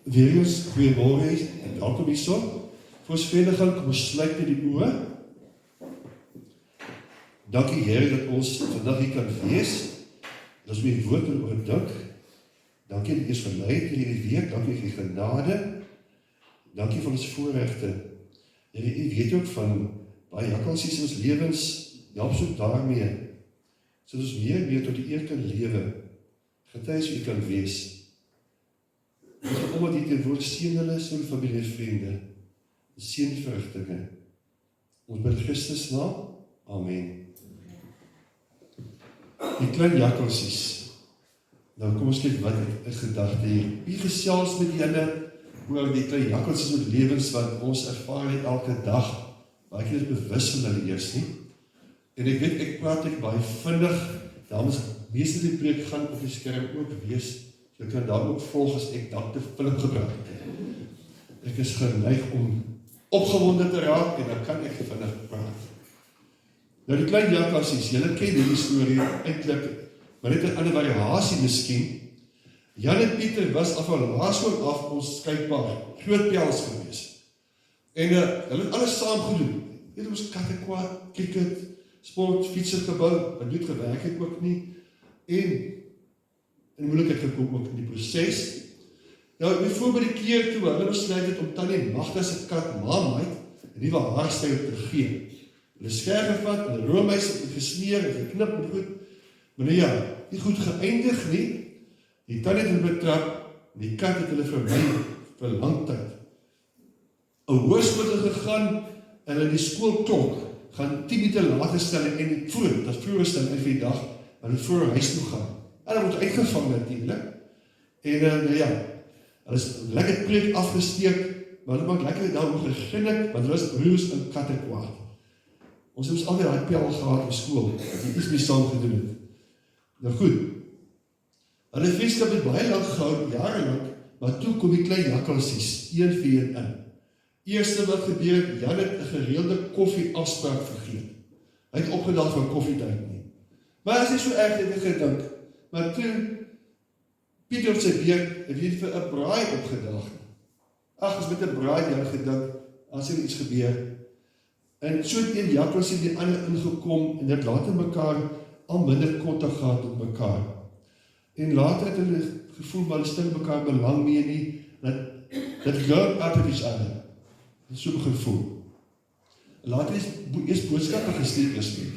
Weer eens, goeiemôre en welkom hierso. Vir ons verder gaan, kom ons sluit net die oë. Dankie Here dat ons vandag hier kan wees. Dat ons weer woord en oordink. Dankie dat U ons gelei het in hierdie week. Dankie vir U genade. Dankie vir ons voorregte. Here, U weet ook van baie jakkalsies in ons lewens. Help ons daarmee. Sodat ons meer en meer tot die eer kan lewe. Getuies wie U kan wees. Ons wil omdat die teenwoord seën hulle, so die familie en vriende, seën die verrigtinge. Ons bid in Christus naam, amen. Die klein jakkalsies. Nou kom ons kyk wat is gedagte hier. Wie gesels met julle oor die klein jakkalsies met lewens wat ons ervaar het elke dag. Baie keer is bewus van hulle eers nie. En ek weet, ek praat baie vinnig, dames, meeste die preek gaan op die skerm ook wees. Jy kan daar ook volg as ek dat te film gebruik. Ek is geneig om opgewonde te raak en dan kan ek vinnig praat. Nou die klein jakkalsies, julle ken die storie eintlik, maar net 'n ander variasie miskien. Jan en Pieter was af van laerskool af onskeibaar, groot pels gewees. En hulle het alles saam gedoen. Weet ons kattekwaad, cricket, sport, fietsen gebou, wat niet gewerk het ook nie. En moeilikheid gekom ook in die proses. Nou, bijvoorbeeld die keer toe hulle besluit het om Tannie Magda se kat Mamait 'n nuwe haarstyl te gee. Hulle skerp gevat, hulle roomys het gesmeer en geknip en goed. Maar nou ja, nie goed geëindig nie. Die tannie het hulle betrap en die kat het hulle vermy vir lang tyd. 'n Hoërskool gegaan en hulle die skoolklok gaan 10 minute later stel en vroeg, dat vroeger stel in die dag, en hulle vroeger huis toe gaan. Hulle word uitgevang natuurlijk. En nou ja, hulle is lekker preek afgesteek, maar hulle maak lekker daaroor geginnik, want hulle is broers in kattekwaad. Ons het ons alweer die pel gehad in school, dat die iets mee saam gedoen het. Nou goed, hulle vriendskap het baie lang gehou, jarenlang, maar toe kom die klein jakkalsies, 1 vir 1 in. Eerste wat gebeur, Jan het 'n gereelde koffieafspraak vergeet. Hy het opgedag van koffietyd nie. Maar as hy so erg het gedink, maar toe Pieter op sy beurt het vir 'n braai opgedag. Ag, as met 'n braai Jan gedink, as er iets gebeur. En so het een jakkalsie die ander ingekom en het later mekaar al minder kontak gehad met mekaar. En later het hulle gevoel, maar hulle stel mekaar belang mee nie, dat learn up with each other. Dat is so gevoel. Later is eers boodskappe gestuur is weer.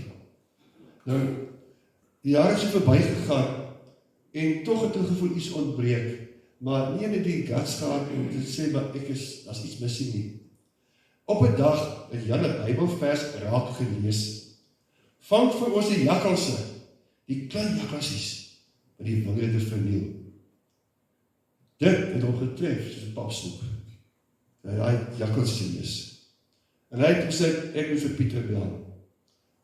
Nou, die jare is so verby gegaan, en toch het 'n gevoel iets ontbreek, maar nie net die guts gehad om te sê, maar ek is, as iets missie nie. Op 'n dag het Jan 'n Bybelvers raak gelees. Vang vir ons die jakkalse, die klein jakkalsies, wat die wingerde verniel. Dit het hom getref, soos 'n papsnoep. Hy het jakkalsies is. En hy het gesê, ek moet vir Pieter bel.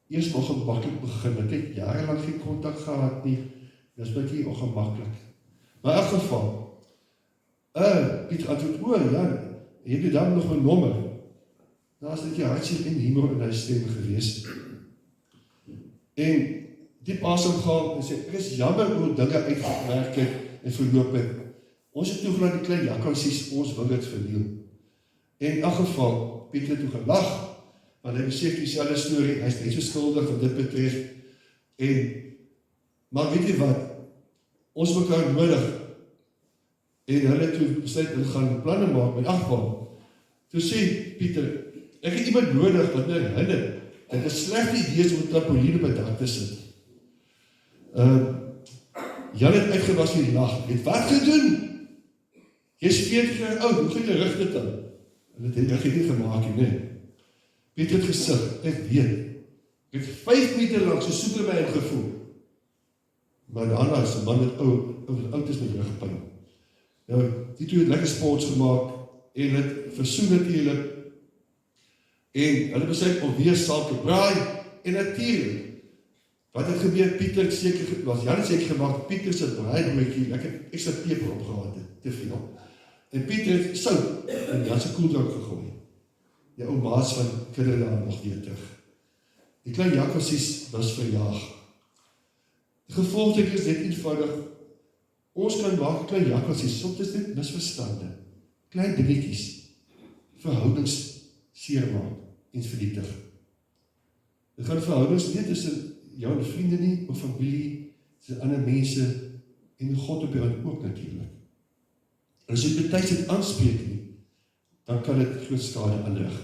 Eers nog gemakkelijk begin, ek het jarenlang geen kontak gehad nie, dis bykie ongemakkelijk. Maar in elk geval, Pieter antwoord, ja, jy het dan nog 'n nommer. Daar is dit jy hartseer en humor in hy stem gewees. En diep asem gehaal en sê, ek is jammer hoe dinge uitgewerk het en verloop het. Ons het toegelaat die klein jakkalsies ons wingerd verniel. En in elk geval, Pieter het toe gelag, want hy besef dieselfde storie, hy is net so skuldig wat dit betref. Maar weet jy wat, ons mekaar nodig, en hulle toe besluit, hulle gaan planne maak, met afval. Toe sê Pieter, ek het iemand nodig wat my herinner, dat het 'n slegte idee is om 'n trampoline op 'n dak te sit. Jan het uitgewas vir die lag, het wat gedoen? Jy is 40 jaar oud, hoe gaan jy rig dit dan? En dit het nie gemaak nie. Pieter het gesig, ek weet, ek het 5 meter lang so soeker by hem gevoel. Maar daarna is 'n man met oud is met rugpyn. Nou, die twee het lekker sports gemaak, en het versoen natuurlijk, en hulle besluit om weer saam te braai, en natuurlijk, wat het gebeur, Pieter was Jan seker gemaakt, Pieter se braaibroodjie, lekker extra peper opgehad het, te veel. En Pieter het sout in Jan se koeldrank gegooi. Die ou maas van kinders daar nog weer terug. Die klein jakkalsies was verjaag. Die gevolgtrekking is net eenvoudig, ons kan maak klein jakkalsies, soms is dit misverstande. klein dingetjies, verhoudings seermaak en vernietig. Dit gaan verhoudings nie tussen jou en vriende nie, of familie, tussen ander mense, en God op jou ook natuurlik. En as jy betyds dit aanspreek nie, dan kan dit groot skade aanrig.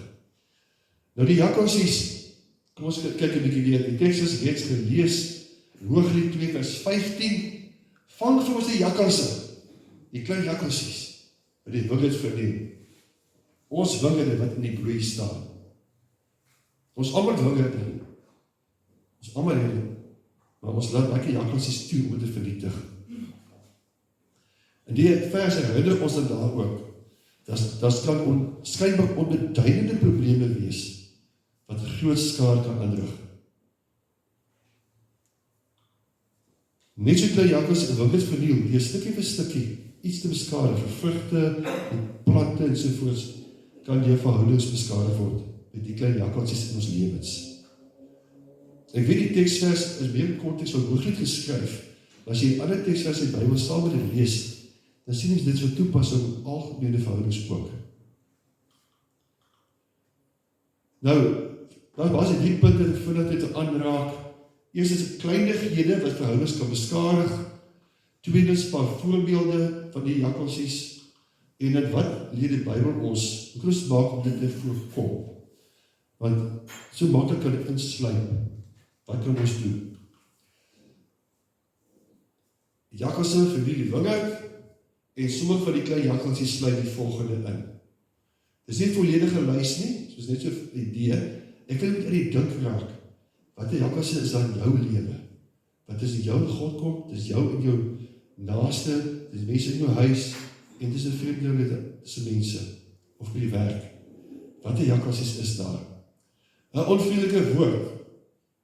Nou die jakkalsies, kom ons kyk 'n bietjie weer, die teks is reeds gelees, in Hooglied 2 vers 15, vang vir ons die jakkalse, die klein jakkalsies, wat die wingerd verneem. Ons wingerde wat in die bloei staan. Ons almal wingerde, ons almal het, maar ons laat lekker jakkalsies toe om te vernietig. En die vers herinner ons dan daar ook, dat kan skynbaar onbeduidende probleme wees, wat groot skade kan aanrig. Net so klein jakkals en wingerd verniel, die stukkie vir stukkie iets te beskadig, vrugte, plante en sovoorts, kan die verhoudings beskadig word, met die klein jakkalsies in ons lewens. Ek weet die tekstvers is meer in konteks van Hooglied geskryf, maar as jy die ander tekstvers in die Bybel saam met dit lees, dan sien ons dit so toepas op algemene verhoudings ook. Nou was dit 3 punte wat ek vind dat dit aanraak. Eers is dit kleindighede wat verhoudings kan beskadig. Tweedens, paar voorbeelde van die jakkalsies. En dan wat leer die Bybel ons? Hoe kan ons maak om dit te voorkom? Want so maklik kan dit insluip. Wat kan ons doen? Die jakkalse vir die wingerd, en sommige van die klein jakkalsies sluit die volgende in. Dis nie volledige lys nie, soos net so 'n idee. Ek wil met die dink raak, wat 'n jakkalse is dan jou lewe? Wat is jou God kom, dis jou en jou naaste, dis mense in jou huis, en dis 'n vriende, dis mense, of by die werk. Wat 'n jakkalsies is daar? 'n onvriendelike woord.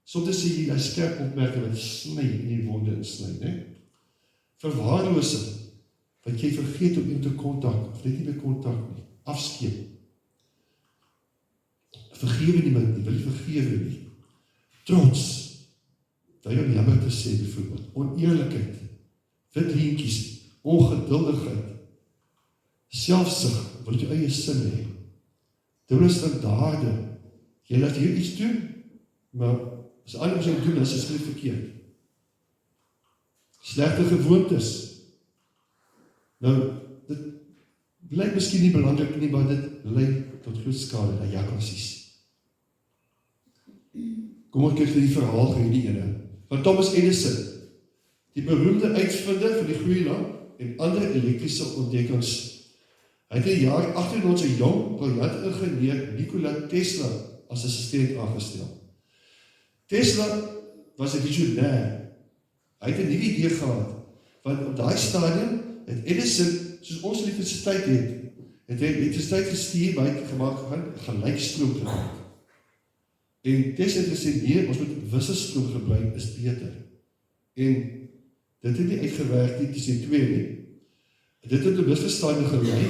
Soms sê jy 'n skerp opmerking wat sny in die wonde insny, né? Verwaarlosing, wat jy vergeet om iemand te kontak, of net nie meer kontak nie, afskeep. Vergewe niemand nie, wil jy vergewe nie. Trots, dat jy jammer te sê, bijvoorbeeld, oneerlikheid, wit leentjies, ongeduldigheid, selfsug, wil jy eie sin hê, dubbele standaarde, jy laat hier iets doen, maar as ander ons doen, dan is dit verkeerd. Slegte gewoontes. Nou, dit blyk miskien nie belangrik nie, maar dit lei tot groot skade, na jakkalsies. Kom ons kyk vir die verhaal van die ene, van Thomas Edison, die beroemde uitvinder van die gloeilamp en ander elektriese ontdekkings. Hy het in die jaar 1800 'n jong, briljant ingenieur Nikola Tesla as assistent aangestel. Tesla was 'n visionêr. Hy het 'n nuwe idee gehad, want op daai stadium het Edison, soos ons elektrisiteit het elektrisiteit gestuur, maar het gemaak van gelykstroom gebruik. En Tesla het gesê, nee, ons moet wisselstroom gebruik, is beter. En dit het nie uitgewerk nie, tussen die twee nie. Dit het 'n misverstande gelei.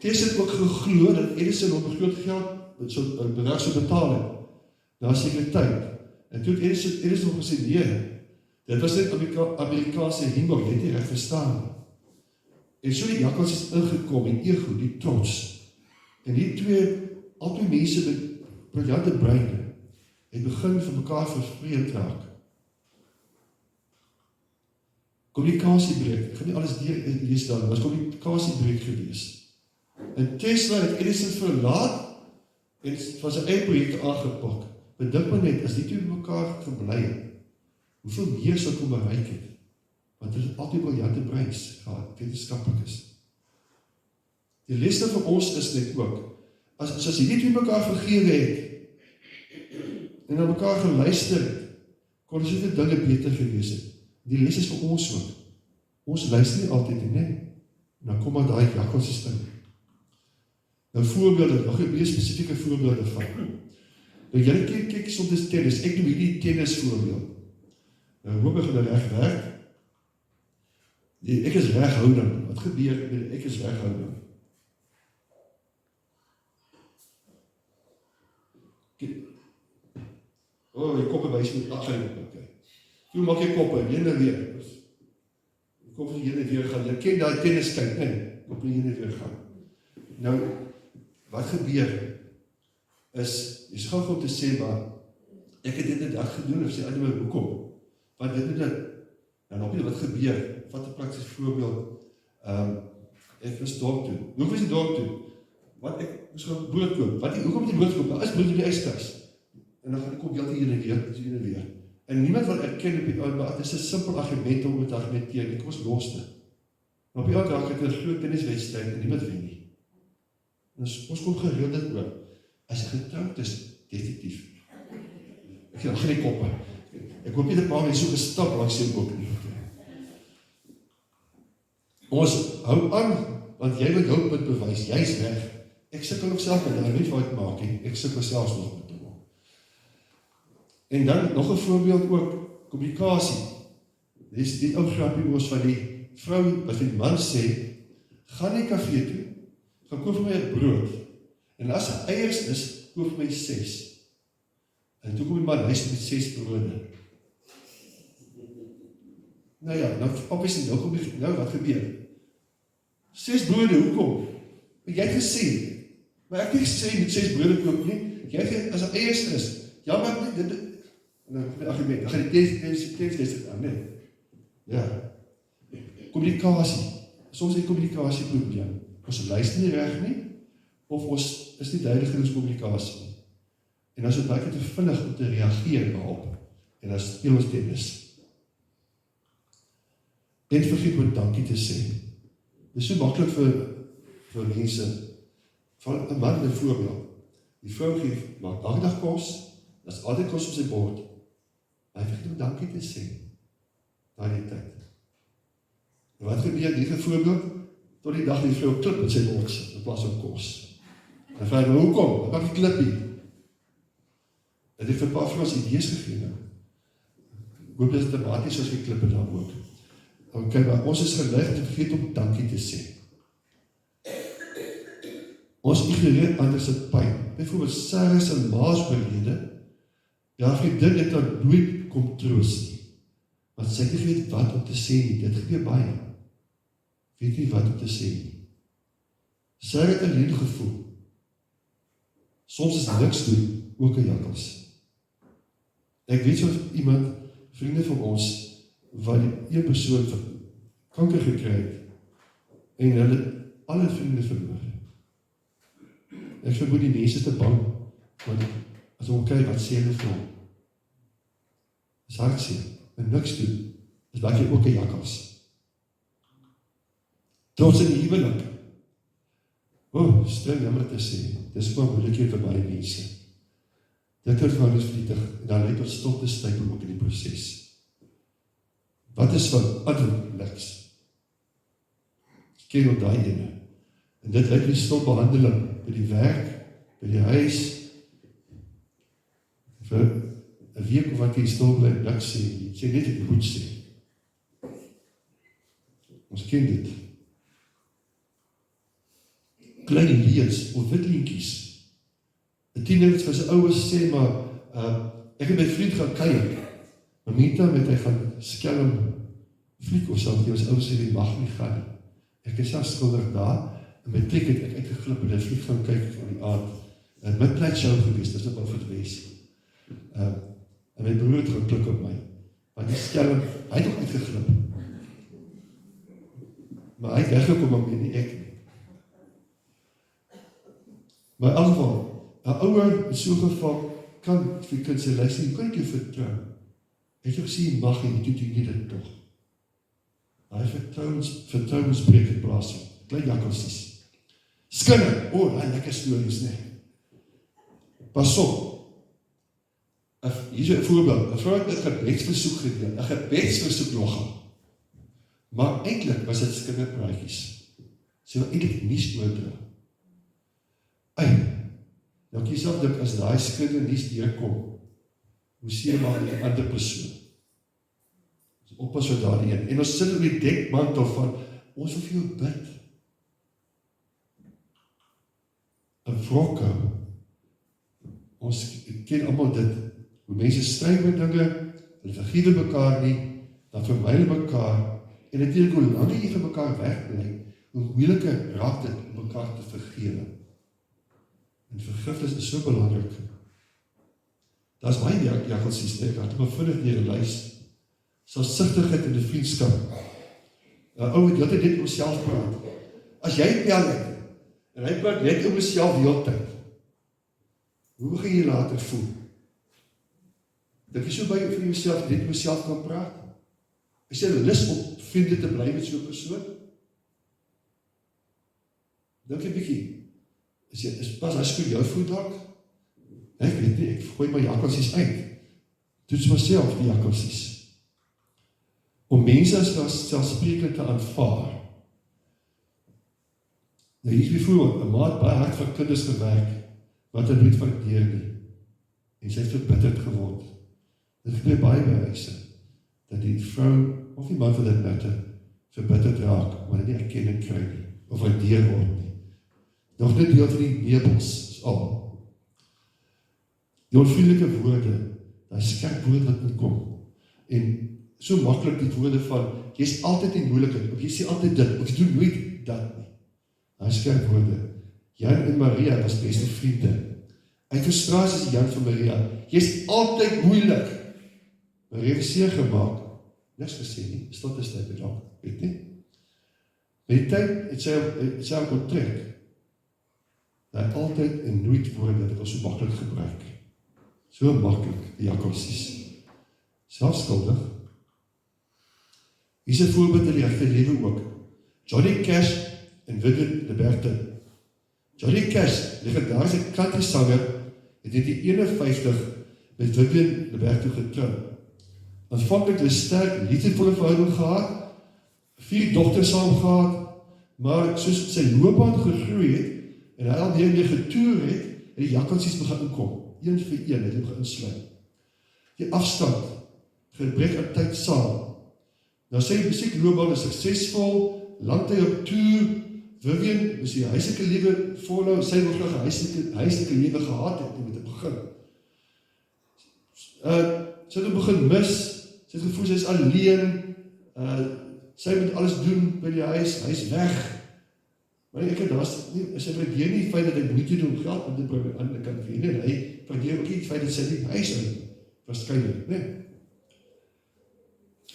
Tesla het ook geglo dat Edison op 'n groot geld bedrag sou betaal het, na 'n sekere tyd. En toe het Edison gesê, nee, dit was net Amerikaanse humor, jy het nie reg verstaan nie. En so die jakkals is ingekom, en ego, die trots. En die albei mense met briljante breine, het begin van mekaar vervreemd raak. Kommunikasiebreuk, ek gaan nie alles lees dan, was kommunikasiebreuk gewees. En Tesla het Edison verlaat, en van sy eie projekte aangepak. Bedink maar net, as die twee mekaar gebly het, hoeveel meer sal kom bereik het? Want er is altyd briljante breins gehad, wetenskaplikes. Die les vir ons is net ook, as jy nie mekaar vergewe het, en na mekaar geluister het, kon soveel dinge beter gewees het. Die les is vir ons ook. Ons luister nie altyd nie, en dan kom maar daai jakkalsies in. Nou voorbeelde, nog 'n meer spesifieke voorbeelde van. Nou julle kyk soms tennis, ek noem hierdie tennis voorbeeld. Nou hoop ek gaan reg werk. Ek is reghouder. Wat gebeur? Ek is reghouder. Die koppe wys met afsluit. Toe maak jy koppe, heen en weer. Die koppe heen en weer gaan. Jy ken daai tennis kyk, nee, op heen en weer gaan. Nou, wat gebeur is, jy is gauw om te sê, maar ek het dit en dat gedoen, of sê, my hoekom? Want dit en dat, nou nog nie wat gebeur, wat 'n praktiese voorbeeld, ek was dorp toe. Hoekom was die dorp toe? Want ek moes gaan brood koop. Hoekom moet die brood koop? Daar is brood in die yskas. En dan gaan ek kom heeltyd hier en weer. En niemand wil erken op die oud, maar het is 'n simpel argument om te argumenteer, ek was los dit. Maar op die oud dag het 'n groot tenniswedstryd en niemand wen nie. Ons kom gereeld dit oor. As jy getroud is, definitief. Ek gaan nie koppe. Ek hoop nie dat pa my so gestap langs sy ook nie. Ons hou aan, want jy wil jou punt bewys, jy is weg. Ek sukkel nog self met daar, weet wat ek maak nie. Ek sukkel selfs nog met hom. En dan nog 'n voorbeeld ook, kommunikasie. Dis die ou grappie oos van die vrou wat die man sê, gaan nie kafee toe, gaan koop vir my 'n brood. En as daar eiers is, koop vir my 6. En toe kom die man huis met 6 brode. Nou ja, obviously, nou wat gebeur? 6 brode, hoekom? Jy het gesê, maar ek het gesê met 6 brode koop nie. Jy het, as daar eiers is, ja, maar dit nou, die argument, dan gaan die test aan, nee. Ja. Kommunikasie. Soms die kommunikasie probleem. Ons luister nie reg nie, of ons is nie duidelik in ons kommunikasie nie. En as het baie te vinnig om te reageer daarop, en as speel ons tennis. En vergeet om dankie te sê. Dit is so maklik vir mense, van 'n man 'n voorbeeld. Die vrou maak elke dag kos, dat is altyd kos op sy bord, maar hy vergeet om dankie te sê, daardie tyd. En wat gebeur die voorbeeld? Tot die dag die vrou klip met sy bord sit, in plaas van kos. En vraag my, hoekom? Wat maak die klippie? Het ek vir 'n paar van ons idees gegeen. Ek hoop dat dit thematies as geklip het daar ook. Ok, maar ons is geneig om te vergeet om dankie te sê. Ons ignoreer ander se pyn. Byvoorbeeld Sarah se ma se oorlede, ja, vriendin het haar nooit kom troos nie. Want sy het nie weet wat om te sê nie. Dit gebeur baie. Weet nie wat om te sê nie. Sarah het alleen gevoel. Soms is niks doen, ook 'n jakkals. Ek weet so iemand, vriende van ons, wat die een persoon van kanker gekry het, en hulle alle vriende verloor. Ek vermoed die mense is te bang, want as ons kyk, wat sê hulle vir hom? Dis hartseer, en niks doen, is baie keer ook 'n jakkals. Trots in die huwelik. Streng jammer te sê, dis maar moeilikheid vir baie mense. Dit word van ons verdietig, en dan let ons stop te stijpel ook in die proces. Wat is van antwoord? Niks. Ken op daai ene. En dit lyk die stopbehandeling by die werk, by die huis, vir 'n week of wat jy stil bly, niks sê, sê net ek moet sê. Ons ken dit. Klein leens, of wit leentjies. 'n tiener wat vir sy ouers sê, maar ek het my vriend gaan kuier. Maar meantime het hy gaan skelm fliek of so, die ons ouers sê, die mag nie gaan nie. Ek is self skuldig daar, en my trek het ek uitgeglip en hy fliek gaan kyk van die aard. En midnight show gewees, dis ook al verdwees. En my broer het gaan klik op my, want die skelm, hy het ook uitgeglip. Maar hy het weggekom en nie ek nie. Maar in elk geval, 'n ouer in so 'n geval kan vir kind sê, luister, jy kan ek jou vertrou. Het jy gesê, mag jy, doet jy nie dit toch. Hy vertrouwensbreek in plaas van, klein jakkelsies. Skinne, daai lekker stories, nee. Pas op. Hier is 'n voorbeeld, 'n vrou het 'n gebedsversoek gedeel, 'n gebedsversoek nogal. Maar eintlik was dit skinderpraatjies. Sy wil eintlik nie stoordra. Nou kies af dat as daai skinder nie deurkom, hoe seer maak die ander persoon. Dus oppas vir daardie een. En ons sit op die dekmantel van, ons wil vir jou bid. 'n wrok hou. Ons ken almal dit, hoe mense stryd met dinge, hulle vergeet mekaar nie, dan vermy hulle mekaar, en natuurlik hoe langer jy vir mekaar wegbly, hoe moeiliker raak dit om mekaar te vergeet. vergewe. En vergifnis is so belangrik. Daar is baie jakkalsies, ek had maar vinnig deur 'n lys. Selfsugtigheid in die vriendskap. Ou wat jy net oor self praat. As jy pel het, en hy praat net oor self die hele tyd, hoe gaan jy later voel? Dat jy so baie vir jouself net oor self kan praat? Is jy lus om vriende te bly met so 'n persoon? Dink 'n bietjie. Is pas as jy jou voet dalk? Ek weet nie, ek gooi my jakkalsies uit. Toets myself die jakkalsies. Om mense as selfsprekend te aanvaar. Nou hier is bijvoorbeeld, 'n maat baie hard vir kinders gewerk, wat hy nooit waardeer nie. En sy het verbitterd geword. Dit gebeur baie bewyse, dat die vrou, of die man van dit matter, verbitterd raak, maar hy nie erkenning kry nie, of waardeer word nie. Nog net deel van die meubels, is al. Die onvriendelike woorde, daai skerp woord wat moet kom, en so maklik die woorde van, jy is altyd in moeilikheid, of jy sê altyd dit, of jy doen nooit dat nie. Daai skerp woorde. Jan en Maria was beste vriende. Uit frustrasie is Jan van Maria, jy is altyd moeilik. Maria het seer gemaak, niks gesê nie, stil is tyd bedank, weet nie. Met die tyd het sy ook onttrek, dat hy altyd en nooit woorde, dat hy so maklik gebruik. So maklik, die jakkalsies. Selfskuldig. Hier is 'n voorbeeld in die regte lewe ook. Johnny Cash en Vivian Liberty. Johnny Cash, legendarische countrysanger, het in die 51 met Vivian Liberty getroud. Aanvanklik 'n sterk, liefdevolle verhouding gehad, 4 dogters saam gehad, maar soos sy loopbaan gegroei het, en hy al weer getoer het, en die jakkalsies begin inkom. Een vir een, het begin insluit. Die afstand, gebrek aan tyd saam. Nou sy musiekloopbaan is suksesvol, langtyd op toer. Vivian is die huislike lewe volhou, sy wil graag 'n huislike lewe gehad het om te begin. Sy het begin mis, sy het gevoel sy is alleen, sy moet alles doen by die huis, hy is weg. Maar ek sy waardeer nie die feit dat hy moeite doen om geld om te bring aan die kant van en hy waardeer ook nie die feit dat sy nie huis in, waarskynlik, nee.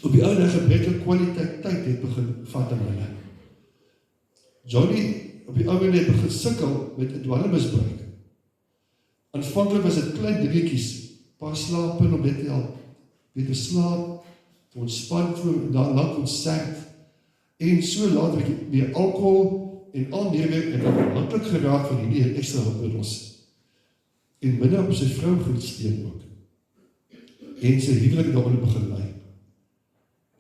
Op die oude gebreke kwaliteit tyd het begin vat aan hulle. Johnny op die oude het begin sukkel met 'n dwelmmisbruik. Aanvanklik was dit klein dingetjies, paar slapen om net te help, beter slaap, te ontspan voor na 'n lang konsert, en so later weer alkohol, en al meer en afhanklik geraak van hierdie ekstra hulpmiddels. En binne op sy vrou gesteun ook. En sy huwelik daarin begin lei.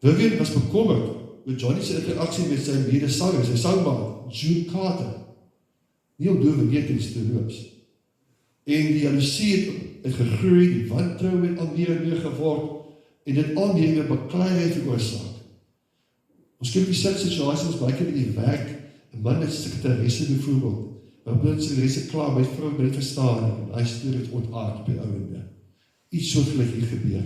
Vivian was bekommerd met Johnny se interaksie met sy medesanger, sy sangmaat, June Carter. Nie om doof vergeetings te loops. En die jaloesie het gegroei, die wantrou het al meer en meer geword, en dit al meer bekleinheid veroorsaak. Ons kyk die situasie ons baie keer in die werk, 'n man met sekretaresse byvoorbeeld, waar blink sekretaresse klaar, my vrou moet verstaan, en hy stuur het ontaard by ouende. Iets soortgelyk hier gebeur.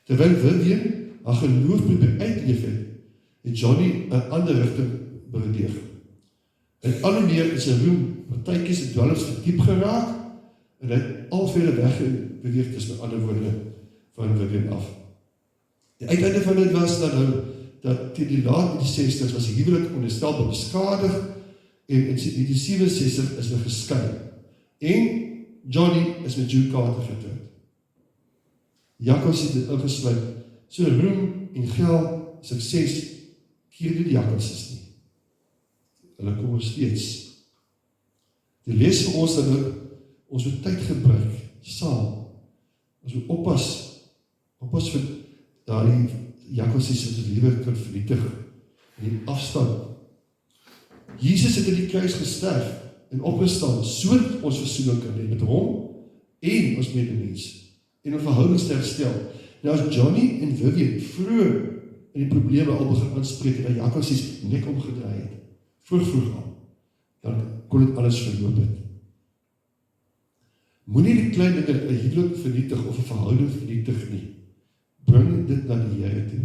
Terwyl Vivian haar geloof probeer uitleef het Johnny 'n ander rigting beweeg. En al hoe meer in sy roem, partytjies het dwelms verdiep geraak, en hy het al vele wegbeweeg is met ander woorde van Vivian af. Die uiteinde van dit was dat teen die laat in die 60's was die huwelik onherstelbaar beskadig, en in die 67 is hulle geskei. En Johnny is met June Carter getroud. Jakkals het dit ingesluit, so roem en geld, sukses, keer nie die jakkals nie. Hulle kom ons steeds. Die les vir ons dat ons moet tyd gebruik, saam. Ons moet oppas vir daardie jakkalsies in die lewe kan vernietig, en die afstand. Jesus het in die kruis gesterf en opgestaan, sodat ons versoening kan hê met hom en ons medemens, en om verhoudings te herstel. Nou as Johnny en Vivian vroeg in die probleme al begin aanspreek, en die jakkalsies nek omgedraai het, vroeg al, dan kon dit alles verloop het. Moenie die klein dinge 'n huwelik vernietig of 'n verhouding vernietig nie. Bring dit na die Here toe.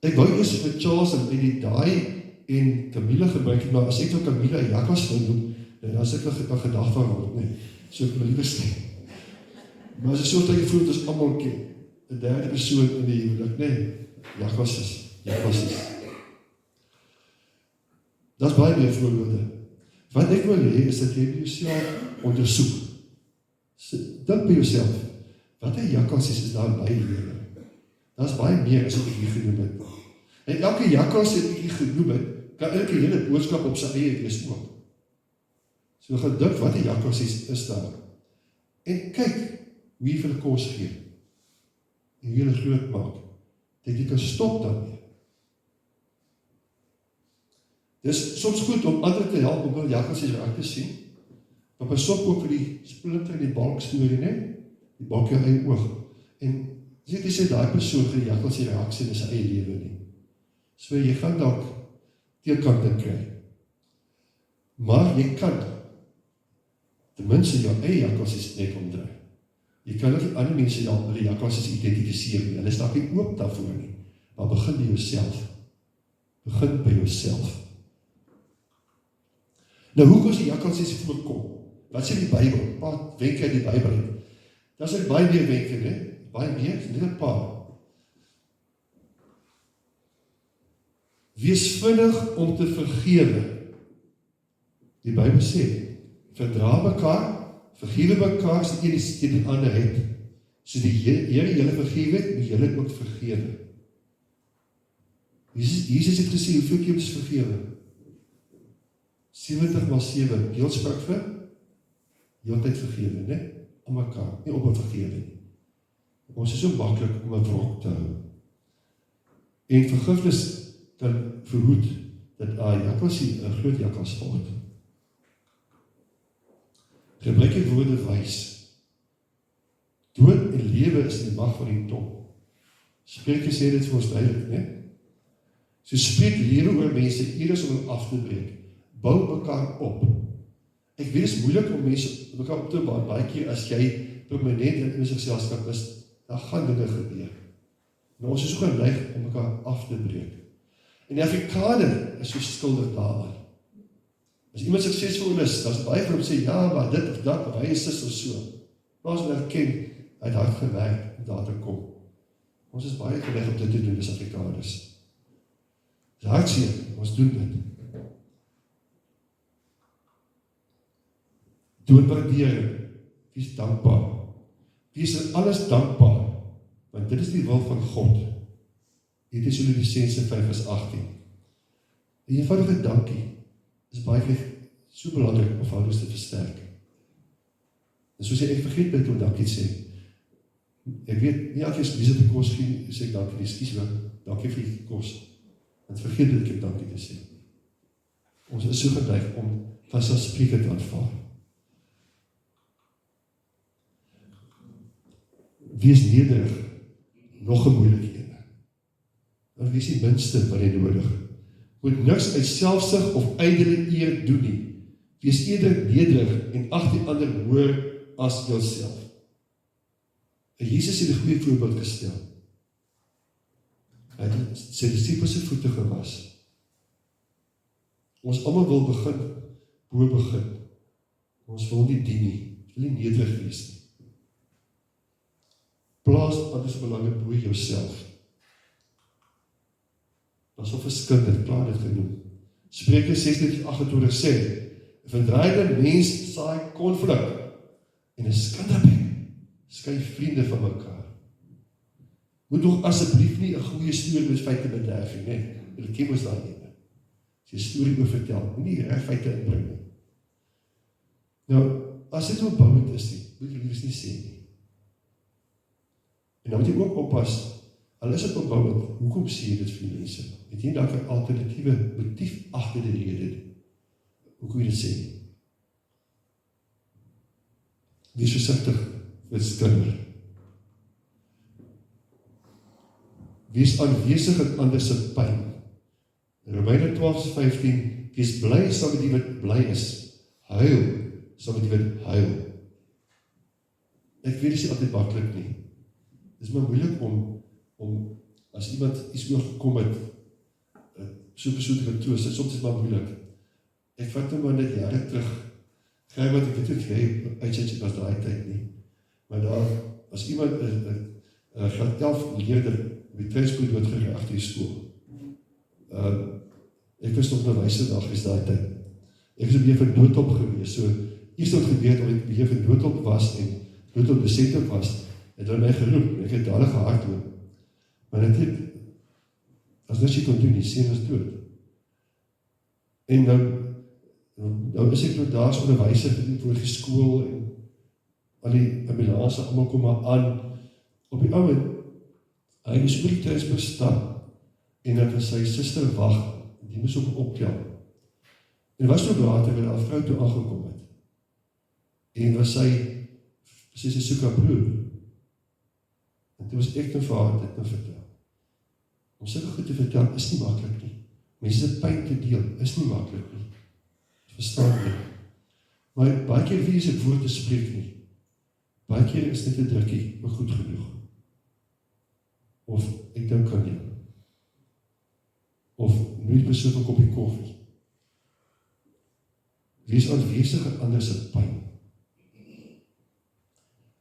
Ek wou eers met Charles en die daai en Camilla gebruik het, maar as ek nou Camilla en Jakkals noem, dan as ek nog gedacht van word, nee, so ek my liever stem. Maar as ek so dat jy voel, het is allemaal ken, 'n derde persoon in die huwelik, nee, Jakkals is. Dat is baie meer voorbeelde. Wat ek wil hê, is dat jy by jouself ondersoek. Dink by jouself, wat die Jakkals is daar by die lewe? Dat is baie meer as wat ek hier genoem het. En elke Jakkals wat ek hier genoem het, kan elke hele boodskap op sy eie wees ook. So gedink wat die Jakkals is daar. En kyk, hoe jy vir die kos gee. En hoe jy hulle groot maak. Dat jy kan stop daarmee. Dis soms goed om ander te help om hulle Jakkals raak te sien. Maar pas op ook vir die splinter en die balk storie, nee? Die balk jou eie oog. En jy sê daai persoon vir die Jakkals raak sien in sy eie lewe nie. So jy gaan dalk teekante kry. Maar jy kan ten minste jou eie Jakkals net omdraai. Jy kan ook ander mense hulle Jakkals identifiseer nie. Hulle is dalk nie oop daarvoor nie. Maar begin by jouself. Begin by jouself. Nou, hoe kan die Jakkals voorkom? Wat sê die Bybel? Wat wenke uit die Bybel? Daar is baie meer wenke, ne? Baie meer, net 'n paar. Wees vinnig om te vergewe. Die Bybel sê, verdra mekaar, vergewe mekaar, as die een teen die ander het. So die Here julle vergewe het, moet julle ook vergewe. Jesus het gesê, hoeveel keer moet ons vergewe? 70x7, deelspraak vir, heeltyd vergewe, ne? Om mekaar, nie op 'n vergewe nie. Ons is so maklik om 'n wrok te hou. En vergifnis kan verhoed, dat Jakkals 'n groot Jakkals word. Gebruik die woorde wys. Dood en lewe is in die mag van die tong. Spreuke sê dit vir ons duidelik, ne? So spreek lewe oor mense, eers om af te breek. Bou mekaar op. Ek weet, het is moeilik om mense mekaar op te bou, baie keer as jy permanent in sigselskap is, dan gaan dinge gebeur. Nou, ons is so geneig om mekaar af te breek. En die Afrikaner is so skuldig daaraan. As iemand suksesvol is, dan is baie vir hom sê, ja, maar dit of dat, of hy is sis of so. Maar ons erken, hy het hard gewerk om daar te kom. Ons is baie geneig om dit te doen as Afrikaners. Dis hartseer, ons doen dit. Doodwaardering, wees dankbaar. Wees in alles dankbaar, want dit is die wil van God. Dit is Filippense 5:18. 'n eenvoudige dankie is baie keer so belangrik om verhoudings te versterk. En soos ek vergeet net om dankie te sê. Ek weet, nie elke keer as mense die kos gee, sê ek dankie, ekskuus wel, dankie vir die kos. Want vergeet dat ek dankie te sê. Ons is so geneig om vanselfsprekend te aanvaar. Wees nederig, nog 'n moeilike een. Dan wees die minste wat jy nodig. Moet niks uit selfsug of ydelle eer doen nie. Wees eerder nederig en ag die ander hoër as jouself. En Jesus het 'n goeie voorbeeld gestel. Hy het sy disippels se voete gewas. Ons almal wil begin. Ons wil nie dien nie. Ons wil nie nederig wees nie. Plaas alles belange bo jouself. Pas op verskil dit, klaar dit genoem. Spreuke 16:28 sê, 'n verdraaide mens saai konflik en 'n skindebek skei vriende van mekaar. Moet nog asseblief nie 'n goeie storie met feite bederf nie, nee. Hulle ken ons daar nie. As jy 'n storie oor vertel, moet nie reg feite inbring nie. Nou, as dit opbouend is nie, moet jy liefs nie sê nie. En dan moet jy ook oppas, al is dit opbouend, hoekom sê jy dit vir die mense? Het jy dalk 'n alternatiewe motief agter die rede? Hoekom jy dit sê? Wees versigtig met skinder. Wees aanwesig in ander se pyn. Romeine 12:15, wees bly saam met die wat bly is. Huil saam met die wat huil. Ek weet dit is nie altyd maklik nie. Dit is maar moeilik om as iemand iets oorgekom het, so 'n persoon te kan troos, soms is het maar moeilik. Ek vat nou maar net jare terug, kry wat ek weet het jy, uitsending was daai tyd nie, maar daar, as iemand graad 11 leerder met treinspoed doodgereg agter die skool, ek was nog onderwyser dag is daai tyd, ek is op beheer van noodhulp gewees, so, eerst wat gebeur het, omdat ek beheer van noodhulp was, en noodhulp besend was, het hulle my geroep, ek het dadig gehardloop, maar net, as niks jy kon doen, die seun is dood. En nou is ek nou daar as onderwyser voor die skool, en al die ambulance allemaal kom maar aan, op die ouwe, hy is oor die thuis stap, en dat was sy suster wag, die moes ook optel. En was toe later, waar die vrou toe aangekom het, en was sy soek haar broer, en toe was ek nou vir haar dit nou vertel. Om sulke goed te vertel is nie maklik nie. Mense se pyn te deel is nie maklik nie. Verstaan nie. Maar baie keer wie is ek woord te spreek nie. Baie keer is dit 'n drukkie, maar goed genoeg. Of ek dink aan jou. Of nooit besoek 'n koppie koffie. Wees aanwesig aan ander se pyn.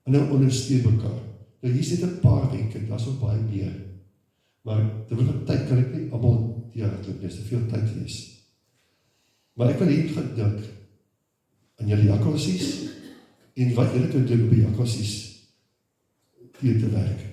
En nou ondersteun mekaar. Nou hier sit 'n paar wenke, daar's nog baie meer. Maar terwyl op tyd kan ek nie almal die hardloop lees, te veel tyd lees. Maar ek wil hier gaan dink aan julle jakkalsies en wat julle toe doen op die jakkalsies teen te werk.